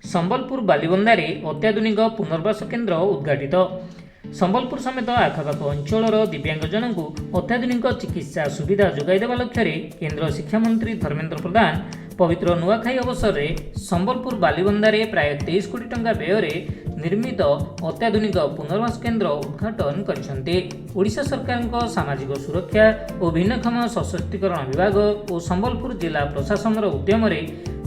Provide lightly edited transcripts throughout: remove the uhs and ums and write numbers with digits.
संबलपुर बालिबंधारे अत्याधुनिक पुनर्वास केन्द्र उद्घाटित। संबलपुर समेत आखपाख अंचल दिव्यांगजन को अत्याधुनिक चिकित्सा सुविधा जोगाइदेवा लक्ष्य केन्द्र शिक्षा मंत्री धर्मेन्द्र प्रधान पवित्र नुआखाई अवसर में संबलपुर बालिबंधारे प्राय 23 कोटी टंका व्यय निर्मित अत्याधुनिक पुनर्वास केन्द्र उद्घाटन करछन्ते। ओडिशा सरकार सामाजिक सुरक्षा और भिन्नक्षम सशक्तिकरण विभाग और संबलपुर जिला प्रशासन उद्यम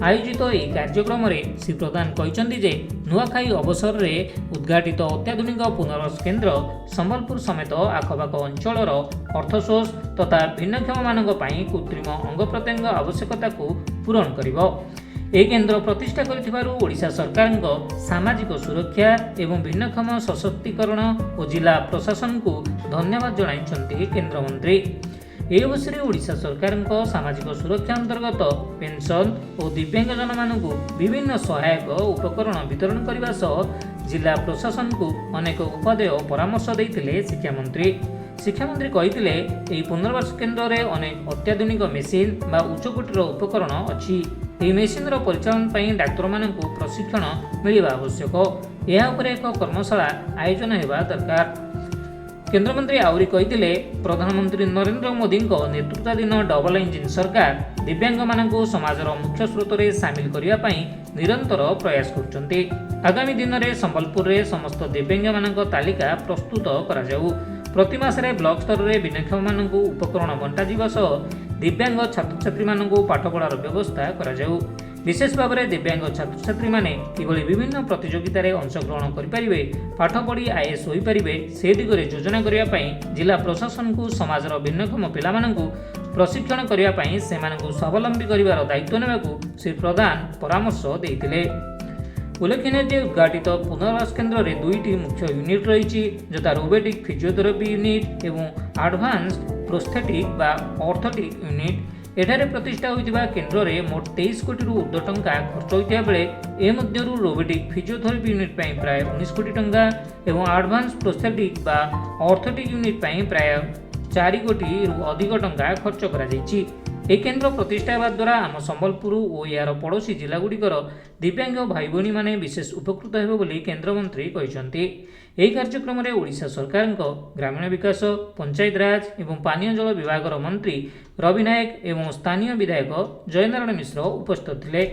आयोजित यह कार्यक्रम में श्री प्रधान कहते जे नुआखाई अवसर में उद्घाटित अत्याधुनिक पुनर्वास केन्द्र संबलपुर समेत आखपाख अंचल अर्थसोर्स तथा भिन्नक्षम मान कृत्रिम अंग प्रत्यंग आवश्यकता को पूरण करिबो। ए केन्द्र प्रतिष्ठा करिथिबारु ओडिशा सरकार सामाजिक सुरक्षा एवं भिन्नक्षम सशक्तिकरण और जिला प्रशासन को धन्यवाद जणाइछन्ति केन्द्र मंत्री। यह अवसर में ओडिशा सरकार सामाजिक सुरक्षा अंतर्गत पेंशन और दिव्यांगजन मानक विभिन्न सहायक उपकरण वितरण करने सह जिला प्रशासन को अनेक उपादेय परामर्श देते शिक्षा मंत्री। शिक्षा मंत्री कहते यह पुनर्वास केन्द्र में अनेक अत्याधुनिक मेसीन बा उच्चकोटीर उपकरण अच्छी। यह मेसीन परिचालन पर डाक्तर मान प्रशिक्षण मिलवा आवश्यक। यह एक कर्मशाला आयोजन होगा दरकार। केन्द्रमंत्री आउरी कहते प्रधानमंत्री नरेंद्र मोदी नेतृत्वाधीन डबल इंजिन सरकार दिव्यांग मानक समाजर मुख्य स्रोत में सामिल करने निरंतर प्रयास करछन्ते। आगामी दिन में संबलपुर में समस्त दिव्यांग मानक तालिका प्रस्तुत करा जाऊ। प्रति मासरे ब्लॉक स्तर में भिन्नक्षम मानक उपकरण बंटा जीवा सह दिव्यांग छात्र छात्री मानक पाठपढ़ार व्यवस्था करा जाऊ। विशेष भाव में दिव्यांग छात्र छात्री माने किभली विभिन्न प्रतियोगितार अंशग्रहण करें पाठ पढ़ी आईएएस हो पारे से दिगरे योजना करने जिला प्रशासन को समाजर भिन्नक्षम पिला प्रशिक्षण करने से स्वावलंबी कर दायित्व नेबाकू श्री प्रधान परामर्श देते। उल्लेखनीय जे उद्घाटित पुनर्वास केन्द्र में दुईटी मुख्य यूनिट रही जथा रोबोटिक फिजियोथेरापी यूनिट एवं एडवांस प्रोस्थेटिक बा ऑर्थोटिक यूनिट। एठारे प्रतिष्ठा होइतिबा केन्द्र में मोट 23 कोटी ऊर्ध्व टंका खर्च होइतिबा बेले ए मध्यरु रोबोटिक फिजियोथेरापी यूनिट पई प्राय 19 कोटी टंका एवं एडवांस प्रोस्थेटिक बा ऑर्थोटिक यूनिट पई प्राय 4 कोटी अधिक टंका खर्च करा जायछि। ए केन्द्र प्रतिष्ठा हेबा द्वारा आम संबलपुर और यार पड़ोशी जिलागुड़िकर दिव्यांग भाई भौणी माने विशेष उपकृत हेबे बोली केन्द्रमंत्री कहते। यह कार्यक्रम में ओडिशा सरकार ग्रामीण विकास पंचायत राज एवं पानीय जल विभाग मंत्री रवि नायक एवं स्थानीय विधायक जयनारायण मिश्र उपस्थित थे।